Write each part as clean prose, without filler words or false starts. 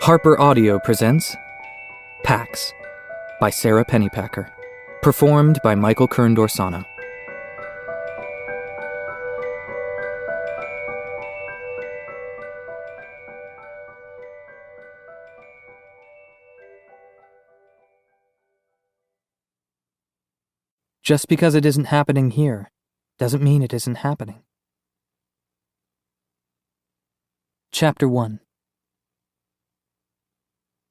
Harper Audio presents Pax by Sara Pennypacker, performed by Michael Kern-Dorsano. Just because it isn't happening here doesn't mean it isn't happening. Chapter 1.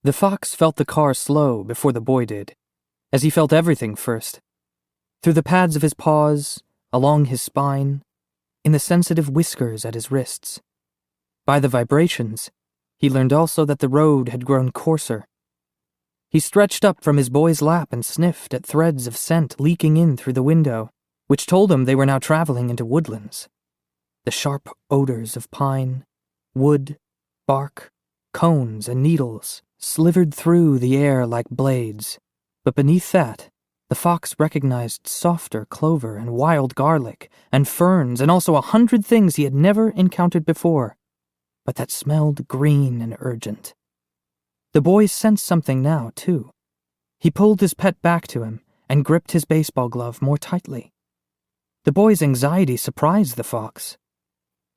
The fox felt the car slow before the boy did, as he felt everything first. Through the pads of his paws, along his spine, in the sensitive whiskers at his wrists. By the vibrations, he learned also that the road had grown coarser. He stretched up from his boy's lap and sniffed at threads of scent leaking in through the window, which told him they were now traveling into woodlands. The sharp odors of pine, wood, bark, cones, and needles slivered through the air like blades, but beneath that, the fox recognized softer clover and wild garlic and ferns and also 100 things he had never encountered before, but that smelled green and urgent. The boy sensed something now, too. He pulled his pet back to him and gripped his baseball glove more tightly. The boy's anxiety surprised the fox.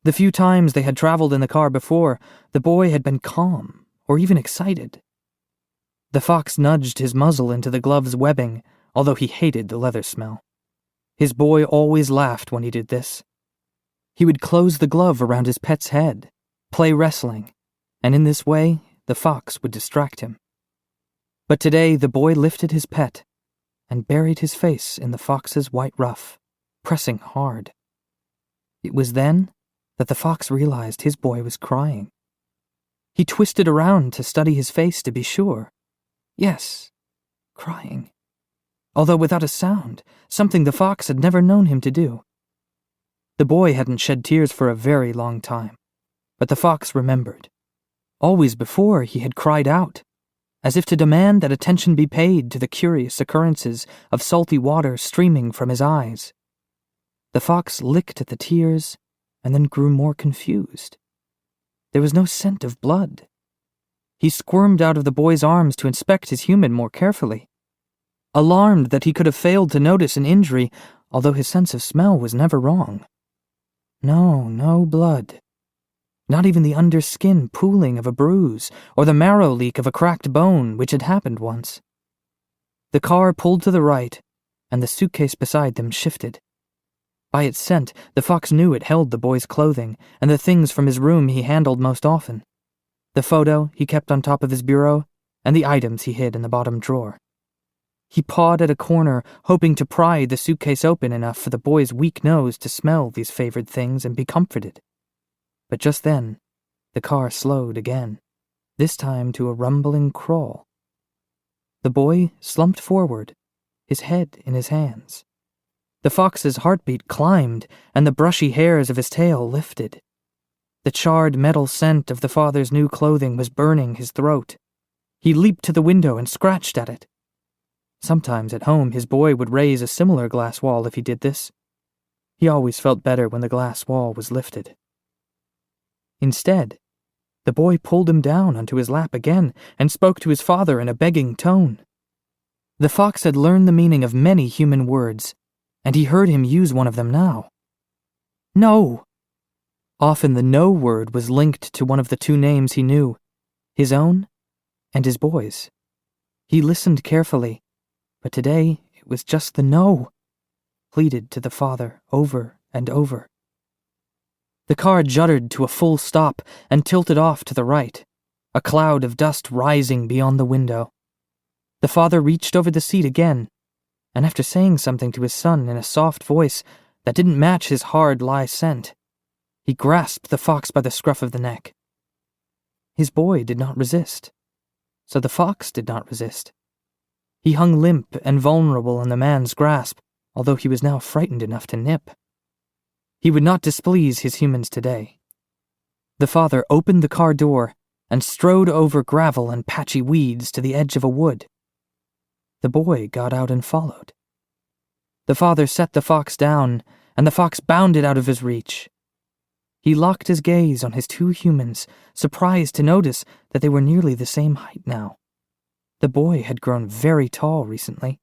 The few times they had traveled in the car before, the boy had been calm or even excited. The fox nudged his muzzle into the glove's webbing, although he hated the leather smell. His boy always laughed when he did this. He would close the glove around his pet's head, play wrestling, and in this way, the fox would distract him. But today the boy lifted his pet and buried his face in the fox's white ruff, pressing hard. It was then that the fox realized his boy was crying. He twisted around to study his face to be sure. Yes, crying. Although without a sound, something the fox had never known him to do. The boy hadn't shed tears for a very long time, but the fox remembered. Always before he had cried out, as if to demand that attention be paid to the curious occurrences of salty water streaming from his eyes. The fox licked at the tears and then grew more confused. There was no scent of blood. He squirmed out of the boy's arms to inspect his human more carefully. Alarmed that he could have failed to notice an injury, although his sense of smell was never wrong. No blood. Not even the underskin pooling of a bruise or the marrow leak of a cracked bone, which had happened once. The car pulled to the right, and the suitcase beside them shifted. By its scent, the fox knew it held the boy's clothing and the things from his room he handled most often. The photo he kept on top of his bureau, and the items he hid in the bottom drawer. He pawed at a corner, hoping to pry the suitcase open enough for the boy's weak nose to smell these favored things and be comforted. But just then, the car slowed again, this time to a rumbling crawl. The boy slumped forward, his head in his hands. The fox's heartbeat climbed, and the brushy hairs of his tail lifted. The charred metal scent of the father's new clothing was burning his throat. He leaped to the window and scratched at it. Sometimes at home his boy would raise a similar glass wall if he did this. He always felt better when the glass wall was lifted. Instead, the boy pulled him down onto his lap again and spoke to his father in a begging tone. The fox had learned the meaning of many human words, and he heard him use one of them now. No! Often the no word was linked to one of the two names he knew, his own and his boy's. He listened carefully, but today it was just the no, pleaded to the father over and over. The car juddered to a full stop and tilted off to the right, a cloud of dust rising beyond the window. The father reached over the seat again, and after saying something to his son in a soft voice that didn't match his hard lie scent, he grasped the fox by the scruff of the neck. His boy did not resist, so the fox did not resist. He hung limp and vulnerable in the man's grasp, although he was now frightened enough to nip. He would not displease his humans today. The father opened the car door and strode over gravel and patchy weeds to the edge of a wood. The boy got out and followed. The father set the fox down, and the fox bounded out of his reach. He locked his gaze on his two humans, surprised to notice that they were nearly the same height now. The boy had grown very tall recently.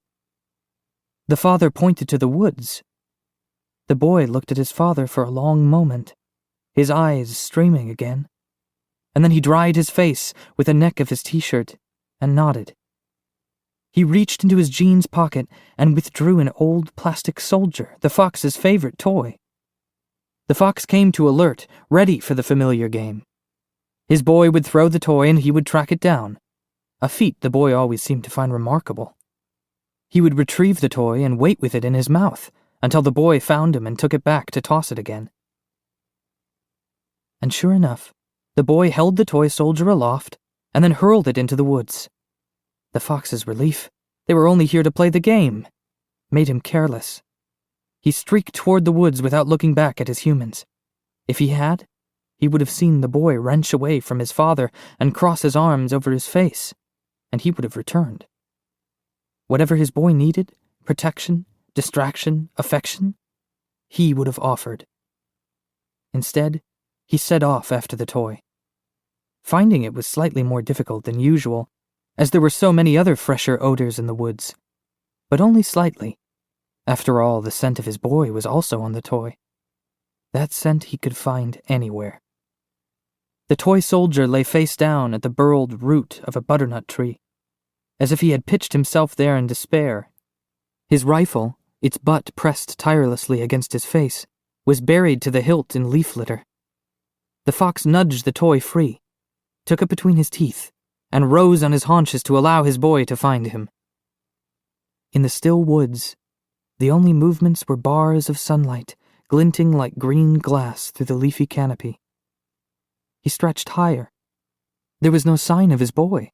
The father pointed to the woods. The boy looked at his father for a long moment, his eyes streaming again, and then he dried his face with the neck of his t-shirt and nodded. He reached into his jeans pocket and withdrew an old plastic soldier, the fox's favorite toy. The fox came to alert, ready for the familiar game. His boy would throw the toy and he would track it down, a feat the boy always seemed to find remarkable. He would retrieve the toy and wait with it in his mouth until the boy found him and took it back to toss it again. And sure enough, the boy held the toy soldier aloft and then hurled it into the woods. The fox's relief, they were only here to play the game, made him careless. He streaked toward the woods without looking back at his humans. If he had, he would have seen the boy wrench away from his father and cross his arms over his face, and he would have returned. Whatever his boy needed, protection, distraction, affection, he would have offered. Instead, he set off after the toy. Finding it was slightly more difficult than usual, as there were so many other fresher odors in the woods, but only slightly. After all, the scent of his boy was also on the toy. That scent he could find anywhere. The toy soldier lay face down at the burled root of a butternut tree, as if he had pitched himself there in despair. His rifle, its butt pressed tirelessly against his face, was buried to the hilt in leaf litter. The fox nudged the toy free, took it between his teeth, and rose on his haunches to allow his boy to find him. In the still woods, the only movements were bars of sunlight glinting like green glass through the leafy canopy. He stretched higher. There was no sign of his boy.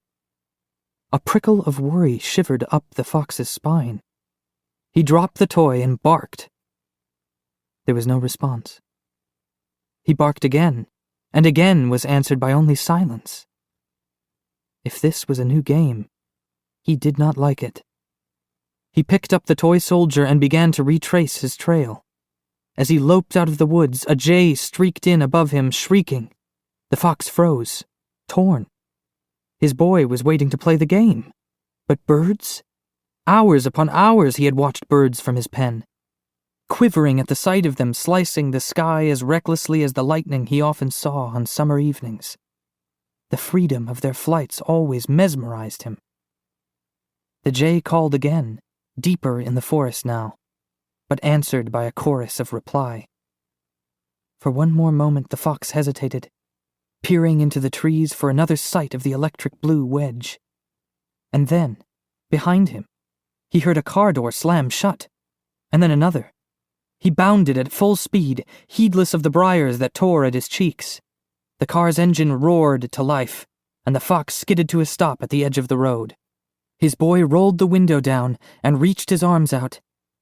A prickle of worry shivered up the fox's spine. He dropped the toy and barked. There was no response. He barked again, and again was answered by only silence. If this was a new game, he did not like it. He picked up the toy soldier and began to retrace his trail. As he loped out of the woods, a jay streaked in above him, shrieking. The fox froze, torn. His boy was waiting to play the game. But birds? Hours upon hours he had watched birds from his pen, quivering at the sight of them slicing the sky as recklessly as the lightning he often saw on summer evenings. The freedom of their flights always mesmerized him. The jay called again, deeper in the forest now, but answered by a chorus of reply. For one more moment the fox hesitated, peering into the trees for another sight of the electric blue wedge. And then, behind him, he heard a car door slam shut, and then another. He bounded at full speed, heedless of the briars that tore at his cheeks. The car's engine roared to life, and the fox skidded to a stop at the edge of the road. His boy rolled the window down and reached his arms out,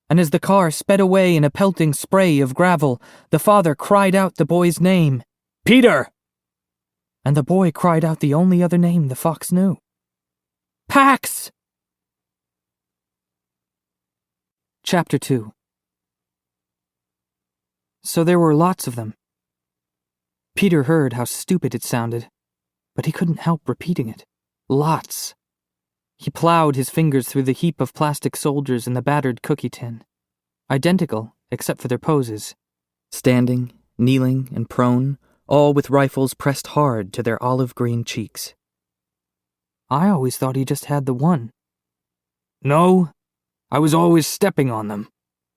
and as the car sped away in a pelting spray of gravel, the father cried out the boy's name, "Peter!" And the boy cried out the only other name the fox knew, "Pax!" Chapter 2. So there were lots of them. Peter heard how stupid it sounded, but he couldn't help repeating it. Lots. He plowed his fingers through the heap of plastic soldiers in the battered cookie tin, identical except for their poses, standing, kneeling, and prone, all with rifles pressed hard to their olive-green cheeks. I always thought he just had the one. No, I was always stepping on them.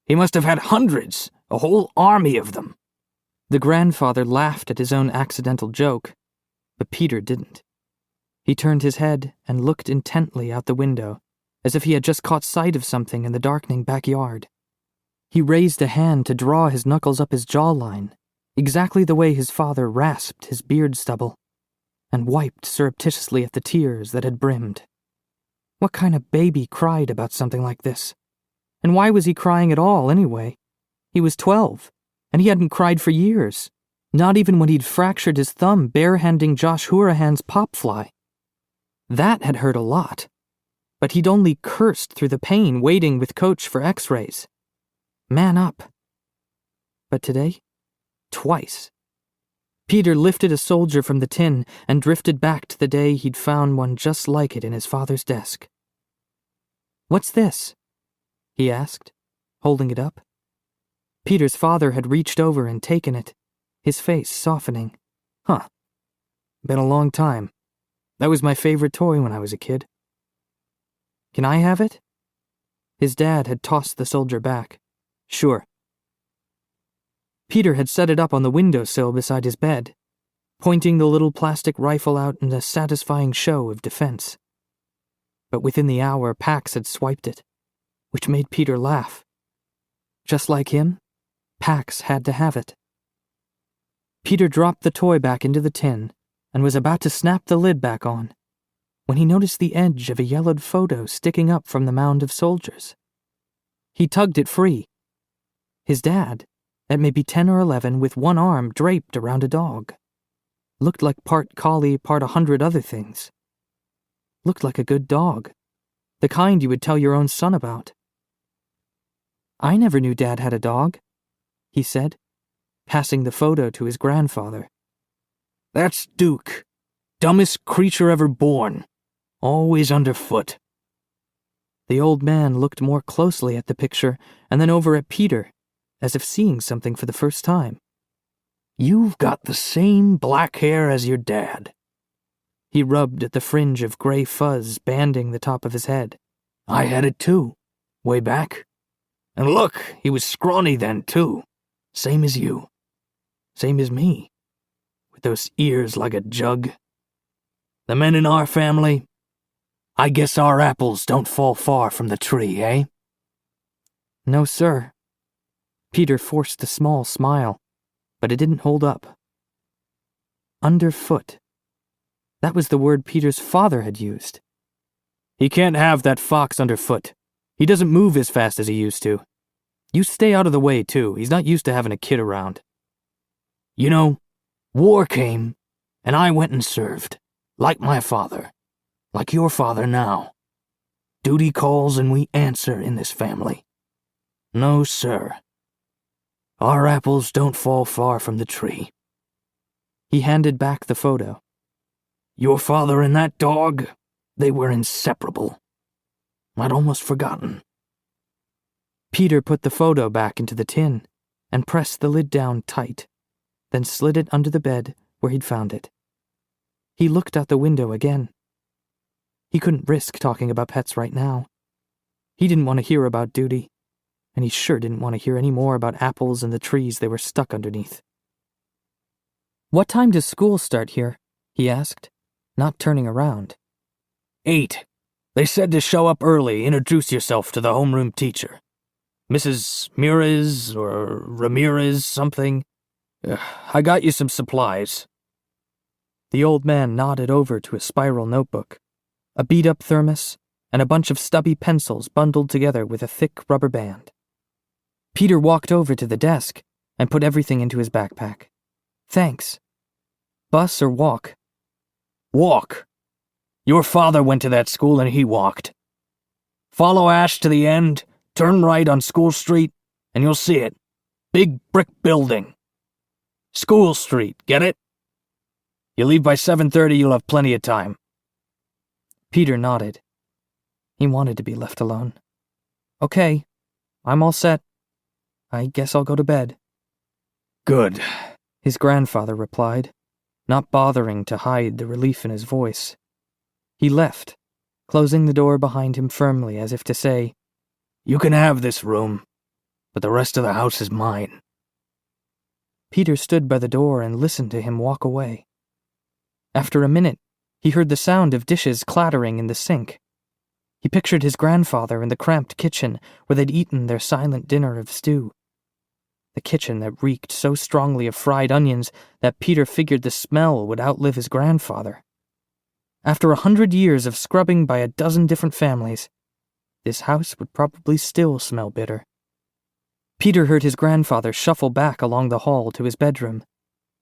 He must have had hundreds, a whole army of them. The grandfather laughed at his own accidental joke, but Peter didn't. He turned his head and looked intently out the window, as if he had just caught sight of something in the darkening backyard. He raised a hand to draw his knuckles up his jawline, exactly the way his father rasped his beard stubble, and wiped surreptitiously at the tears that had brimmed. What kind of baby cried about something like this? And why was he crying at all, anyway? He was 12, and he hadn't cried for years, not even when he'd fractured his thumb barehanding Josh Hurahan's popfly. That had hurt a lot, but he'd only cursed through the pain waiting with Coach for x-rays. Man up. But today, twice, Peter lifted a soldier from the tin and drifted back to the day he'd found one just like it in his father's desk. "What's this?" he asked, holding it up. Peter's father had reached over and taken it, his face softening. "Huh. Been a long time. That was my favorite toy when I was a kid." "Can I have it?" His dad had tossed the soldier back. "Sure." Peter had set it up on the windowsill beside his bed, pointing the little plastic rifle out in a satisfying show of defense. But within the hour, Pax had swiped it, which made Peter laugh. Just like him, Pax had to have it. Peter dropped the toy back into the tin and was about to snap the lid back on when he noticed the edge of a yellowed photo sticking up from the mound of soldiers. He tugged it free. His dad, at maybe 10 or 11, with one arm draped around a dog. Looked like part collie, part 100 other things. Looked like a good dog, the kind you would tell your own son about. "I never knew Dad had a dog," he said, passing the photo to his grandfather. "That's Duke. Dumbest creature ever born. Always underfoot." The old man looked more closely at the picture and then over at Peter, as if seeing something for the first time. "You've got the same black hair as your dad." He rubbed at the fringe of gray fuzz banding the top of his head. "I had it too, way back. And look, he was scrawny then too. Same as you. Same as me. With those ears like a jug. The men in our family, I guess our apples don't fall far from the tree, eh?" "No, sir." Peter forced a small smile, but it didn't hold up. Underfoot. That was the word Peter's father had used. "He can't have that fox underfoot. He doesn't move as fast as he used to. You stay out of the way, too. He's not used to having a kid around. You know, war came, and I went and served. Like my father. Like your father now. Duty calls and we answer in this family. No, sir. Our apples don't fall far from the tree." He handed back the photo. "Your father and that dog, they were inseparable. I'd almost forgotten." Peter put the photo back into the tin and pressed the lid down tight, then slid it under the bed where he'd found it. He looked out the window again. He couldn't risk talking about pets right now. He didn't want to hear about duty, and he sure didn't want to hear any more about apples and the trees they were stuck underneath. "What time does school start here?" he asked, not turning around. 8. They said to show up early, introduce yourself to the homeroom teacher. Mrs. Mures or Ramirez something. I got you some supplies." The old man nodded over to a spiral notebook, a beat-up thermos, and a bunch of stubby pencils bundled together with a thick rubber band. Peter walked over to the desk and put everything into his backpack. "Thanks. Bus or walk?" "Walk. Your father went to that school and he walked. Follow Ash to the end, turn right on School Street, and you'll see it. Big brick building. School Street, get it? You leave by 7:30, you'll have plenty of time." Peter nodded. He wanted to be left alone. "Okay, I'm all set. I guess I'll go to bed." "Good," his grandfather replied, not bothering to hide the relief in his voice. He left, closing the door behind him firmly as if to say, "You can have this room, but the rest of the house is mine." Peter stood by the door and listened to him walk away. After a minute, he heard the sound of dishes clattering in the sink. He pictured his grandfather in the cramped kitchen where they'd eaten their silent dinner of stew. The kitchen that reeked so strongly of fried onions that Peter figured the smell would outlive his grandfather. After 100 years of scrubbing by a dozen different families, this house would probably still smell bitter. Peter heard his grandfather shuffle back along the hall to his bedroom,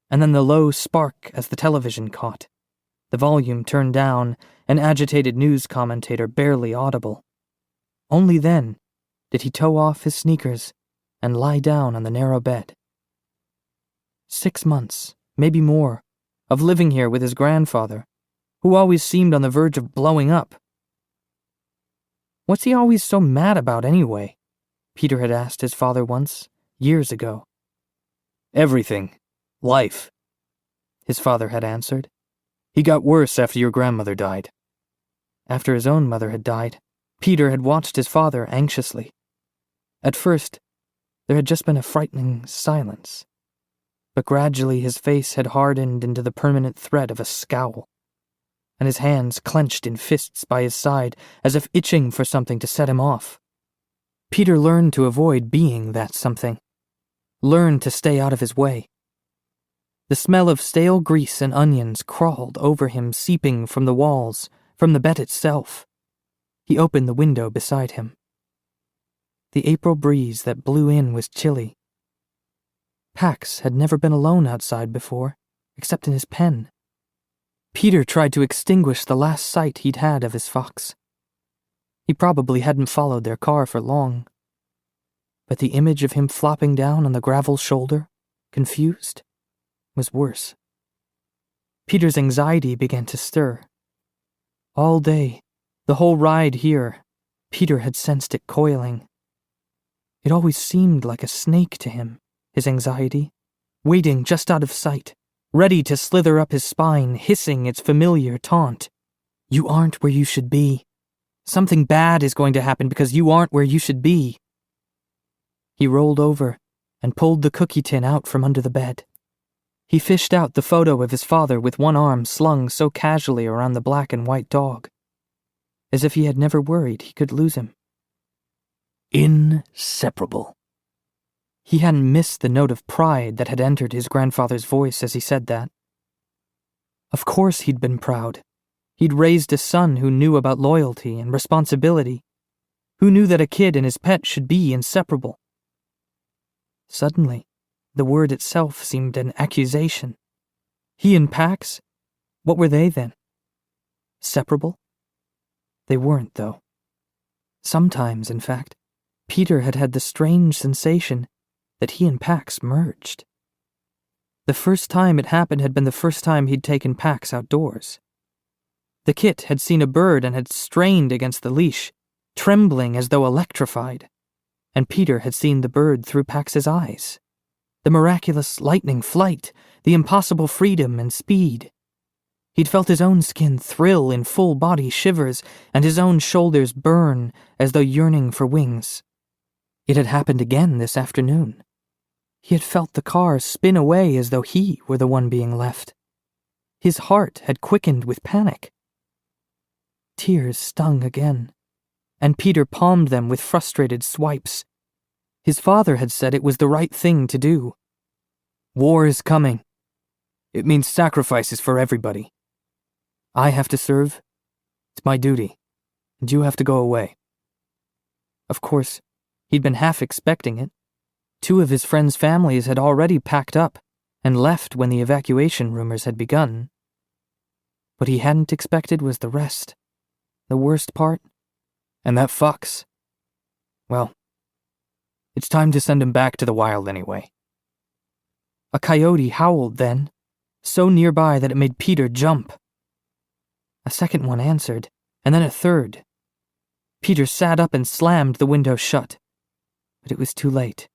and then the low spark as the television caught, the volume turned down, an agitated news commentator barely audible. Only then did he toe off his sneakers and lie down on the narrow bed. 6 months maybe more, of living here with his grandfather, who always seemed on the verge of blowing up. "What's he always so mad about anyway?" Peter had asked his father once, years ago. "Everything. Life," his father had answered. "He got worse after your grandmother died." After his own mother had died, Peter had watched his father anxiously. At first, there had just been a frightening silence, but gradually his face had hardened into the permanent threat of a scowl, and his hands clenched in fists by his side as if itching for something to set him off. Peter learned to avoid being that something, learned to stay out of his way. The smell of stale grease and onions crawled over him, seeping from the walls, from the bed itself. He opened the window beside him. The April breeze that blew in was chilly. Pax had never been alone outside before, except in his pen. Peter tried to extinguish the last sight he'd had of his fox. He probably hadn't followed their car for long. But the image of him flopping down on the gravel shoulder, confused, was worse. Peter's anxiety began to stir. All day, the whole ride here, Peter had sensed it coiling. It always seemed like a snake to him, his anxiety, waiting just out of sight, ready to slither up his spine, hissing its familiar taunt. "You aren't where you should be. Something bad is going to happen because you aren't where you should be." He rolled over and pulled the cookie tin out from under the bed. He fished out the photo of his father with one arm slung so casually around the black and white dog, as if he had never worried he could lose him. Inseparable. He hadn't missed the note of pride that had entered his grandfather's voice as he said that. Of course he'd been proud. He'd raised a son who knew about loyalty and responsibility, who knew that a kid and his pet should be inseparable. Suddenly, the word itself seemed an accusation. He and Pax? What were they then? Separable? They weren't, though. Sometimes, in fact, Peter had had the strange sensation that he and Pax merged. The first time it happened had been the first time he'd taken Pax outdoors. The kit had seen a bird and had strained against the leash, trembling as though electrified, and Peter had seen the bird through Pax's eyes. The miraculous lightning flight, the impossible freedom and speed. He'd felt his own skin thrill in full body shivers and his own shoulders burn as though yearning for wings. It had happened again this afternoon. He had felt the car spin away as though he were the one being left. His heart had quickened with panic. Tears stung again, and Peter palmed them with frustrated swipes. His father had said it was the right thing to do. War is coming. It means sacrifices for everybody. I have to serve. It's my duty. And you have to go away. Of course, he'd been half expecting it. 2 of his friends' families had already packed up and left when the evacuation rumors had begun. What he hadn't expected was the rest. The worst part. And that fox. Well, it's time to send him back to the wild anyway. A coyote howled then, so nearby that it made Peter jump. A second one answered, and then a third. Peter sat up and slammed the window shut. But it was too late.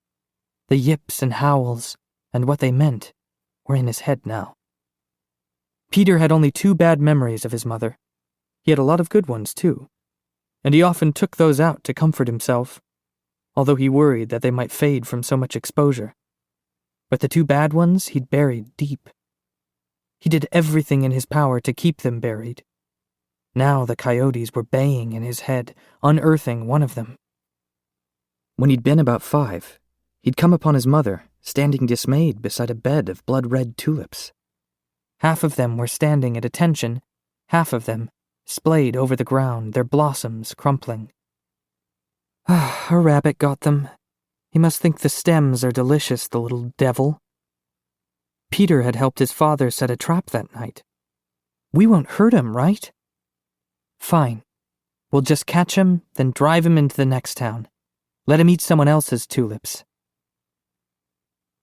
The yips and howls, and what they meant, were in his head now. Peter had only 2 bad memories of his mother. He had a lot of good ones, too, and he often took those out to comfort himself, although he worried that they might fade from so much exposure. But the 2 bad ones he'd buried deep. He did everything in his power to keep them buried. Now the coyotes were baying in his head, unearthing one of them. When he'd been about 5, he'd come upon his mother, standing dismayed beside a bed of blood-red tulips. Half of them were standing at attention, half of them splayed over the ground, their blossoms crumpling. A rabbit got them. He must think the stems are delicious, the little devil. Peter had helped his father set a trap that night. We won't hurt him, right? Fine. We'll just catch him, then drive him into the next town. Let him eat someone else's tulips.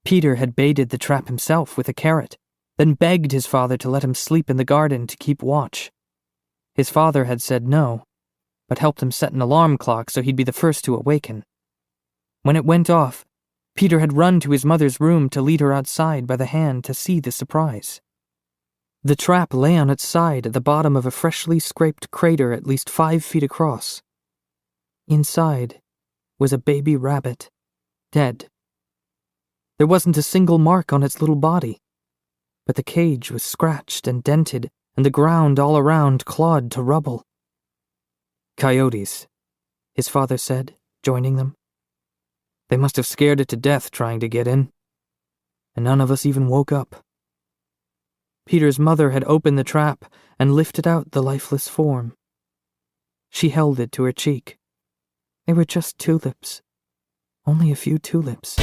Peter had baited the trap himself with a carrot, then begged his father to let him sleep in the garden to keep watch. His father had said no, but helped him set an alarm clock so he'd be the first to awaken. When it went off, Peter had run to his mother's room to lead her outside by the hand to see the surprise. The trap lay on its side at the bottom of a freshly scraped crater at least 5 feet across. Inside was a baby rabbit, dead. There wasn't a single mark on its little body, but the cage was scratched and dented, and the ground all around clawed to rubble. "Coyotes," his father said, joining them. "They must have scared it to death trying to get in, and none of us even woke up." Peter's mother had opened the trap and lifted out the lifeless form. She held it to her cheek. They were just tulips. Only a few tulips.